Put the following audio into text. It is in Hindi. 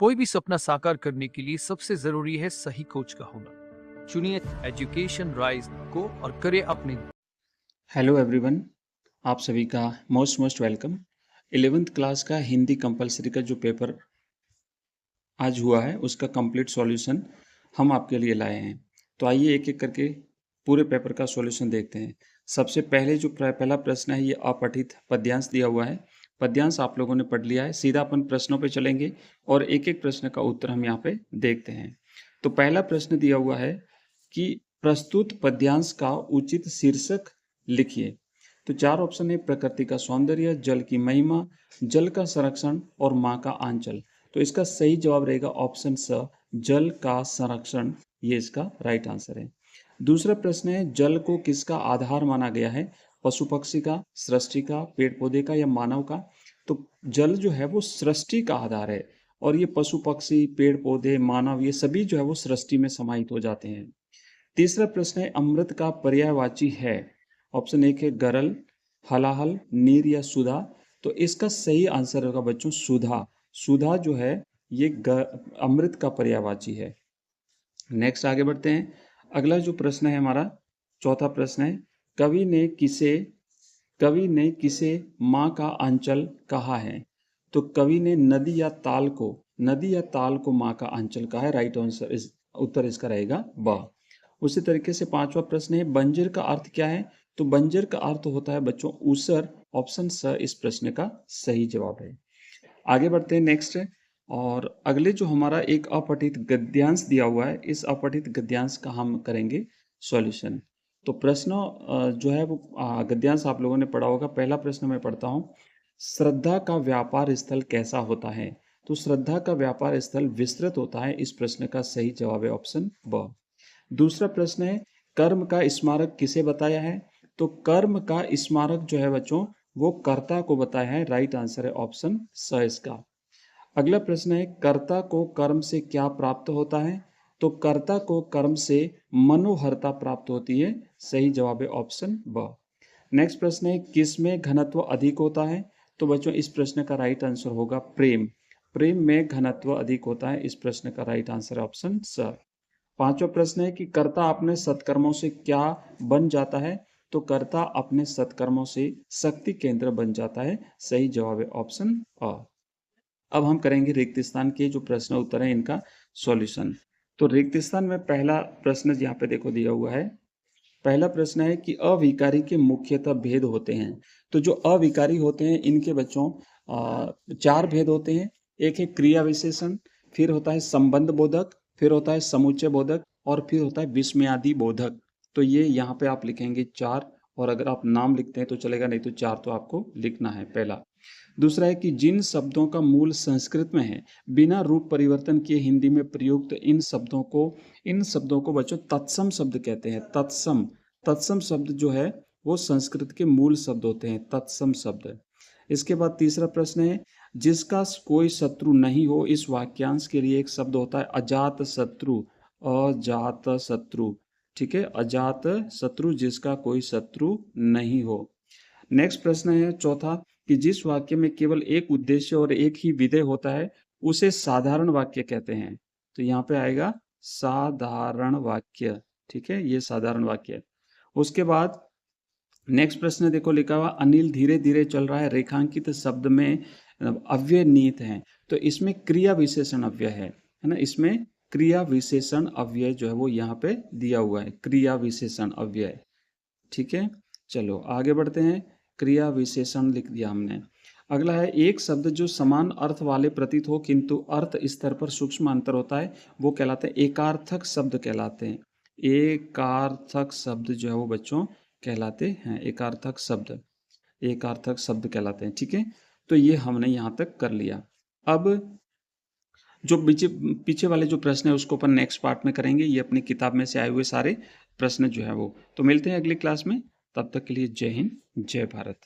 कोई भी सपना साकार करने के लिए सबसे जरूरी है सही कोच का होना। चुनिए एजुकेशन राइज को और करें अपने। हेलो एवरीवन, आप सभी का most most welcome. 11th class का हिंदी कंपलसरी का जो पेपर आज हुआ है उसका कंप्लीट सॉल्यूशन हम आपके लिए लाए हैं। तो आइए एक एक करके पूरे पेपर का सॉल्यूशन देखते हैं। सबसे पहले जो पहला प्रश्न है ये अपठित पद्यांश दिया हुआ है। पद्यांश आप लोगों ने पढ़ लिया है, सीधा अपन प्रश्नों पे चलेंगे और एक एक प्रश्न का उत्तर हम यहाँ पे देखते हैं। तो पहला प्रश्न दिया हुआ है कि प्रस्तुत पद्यांश का उचित शीर्षक लिखिए। तो चार ऑप्शन है, प्रकृति का सौंदर्य, जल की महिमा, जल का संरक्षण और माँ का आंचल। तो इसका सही जवाब रहेगा ऑप्शन स, जल का संरक्षण। ये इसका राइट आंसर है। दूसरा प्रश्न है, जल को किसका आधार माना गया है? पशु पक्षी का, सृष्टि का, पेड़ पौधे का या मानव का? तो जल जो है वो सृष्टि का आधार है और ये पशु पक्षी, पेड़ पौधे, मानव ये सभी जो है वो सृष्टि में समाहित हो जाते हैं। तीसरा प्रश्न है, अमृत का पर्यायवाची है? ऑप्शन एक है गरल, हलाहल, नीर या सुधा। तो इसका सही आंसर होगा बच्चों सुधा। सुधा जो है ये अमृत का पर्यायवाची है। नेक्स्ट आगे बढ़ते हैं। अगला जो प्रश्न है हमारा चौथा प्रश्न है, कवि ने किसे माँ का आंचल कहा है? तो कवि ने नदी या ताल को माँ का आंचल कहा है। राइट आंसर उत्तर इसका रहेगा ब। उसी तरीके से पांचवा प्रश्न है, बंजर का अर्थ क्या है? तो बंजर का अर्थ होता है बच्चों ऊसर। ऑप्शन स इस प्रश्न का सही जवाब है। आगे बढ़ते हैं नेक्स्ट। और अगले जो हमारा एक अपठित गद्यांश दिया हुआ है, इस अपठित गद्यांश का हम करेंगे सॉल्यूशन। तो प्रश्न जो है वो गद्यांश आप लोगों ने पढ़ा होगा। पहला प्रश्न मैं पढ़ता हूँ, श्रद्धा का व्यापार स्थल कैसा होता है? तो श्रद्धा का व्यापार स्थल विस्तृत होता है। इस प्रश्न का सही जवाब है ऑप्शन ब। दूसरा प्रश्न है, कर्म का स्मारक किसे बताया है? तो कर्म का स्मारक जो है बच्चों वो कर्ता को बताया है। राइट आंसर है ऑप्शन स इसका। अगला प्रश्न है, कर्ता को कर्म से क्या प्राप्त होता है? तो कर्ता को कर्म से मनोहरता प्राप्त होती है। सही जवाब है ऑप्शन ब। नेक्स्ट प्रश्न है, किसमें घनत्व अधिक होता है? तो बच्चों इस प्रश्न का राइट आंसर होगा प्रेम। प्रेम में घनत्व अधिक होता है। इस प्रश्न का राइट आंसर है ऑप्शन स। पांचवा प्रश्न है कि कर्ता अपने सत्कर्मों से क्या बन जाता है? तो कर्ता अपने सत्कर्मों से शक्ति केंद्र बन जाता है। सही जवाब है ऑप्शन अ। अब हम करेंगे रिक्त स्थान के जो प्रश्न उत्तर है इनका सॉल्यूशन। तो रिक्त स्थान में पहला प्रश्न यहाँ पे देखो दिया हुआ है। पहला प्रश्न है कि अविकारी के मुख्यतः भेद होते हैं। तो जो अविकारी होते हैं इनके बच्चों चार भेद होते हैं। एक है क्रिया विशेषण, फिर होता है संबंध बोधक, फिर होता है समुच्चय बोधक और फिर होता है विस्मयादि बोधक। तो ये यहाँ पे आप लिखेंगे चार, और अगर आप नाम लिखते हैं तो चलेगा, नहीं तो चार तो आपको लिखना है पहला। दूसरा है कि जिन शब्दों का मूल संस्कृत में है, बिना रूप परिवर्तन किए हिंदी में प्रयुक्त इन शब्दों को बच्चों तत्सम शब्द कहते हैं। तत्सम शब्द जो है वो संस्कृत के मूल शब्द होते हैं, तत्सम शब्द। इसके बाद तीसरा प्रश्न है, जिसका कोई शत्रु नहीं हो, इस वाक्यांश के लिए एक शब्द होता है अजात शत्रु। अजात शत्रु, ठीक है, अजात शत्रु, जिसका कोई शत्रु नहीं हो। नेक्स्ट प्रश्न है चौथा, कि जिस वाक्य में केवल एक उद्देश्य और एक ही विधेय होता है उसे साधारण वाक्य कहते हैं। तो यहाँ पे आएगा साधारण वाक्य, ठीक है, ये साधारण वाक्य है। उसके बाद नेक्स्ट प्रश्न देखो लिखा हुआ, अनिल धीरे धीरे चल रहा है, रेखांकित शब्द में अव्यय निहित है। तो इसमें क्रिया विशेषण अव्यय है ना, इसमें क्रिया विशेषण अव्यय जो है वो यहाँ पे दिया हुआ है, क्रिया विशेषण अव्यय, ठीक है। चलो आगे बढ़ते हैं, क्रिया विशेषण लिख दिया हमने। अगला है, एक शब्द जो समान अर्थ वाले प्रतीत हो किंतु अर्थ स्तर पर सूक्ष्म अंतर होता है वो कहलाते हैं एकार्थक शब्द कहलाते हैं। एकार्थक शब्द जो है वो बच्चों कहलाते हैं एकार्थक शब्द कहलाते हैं, ठीक है। तो ये हमने यहाँ तक कर लिया। अब जो पीछे वाले जो प्रश्न है उसको अपन नेक्स्ट पार्ट में करेंगे। ये अपनी किताब में से आए हुए सारे प्रश्न जो है वो। तो मिलते हैं अगली क्लास में, तब तक के लिए जय हिंद, जय भारत।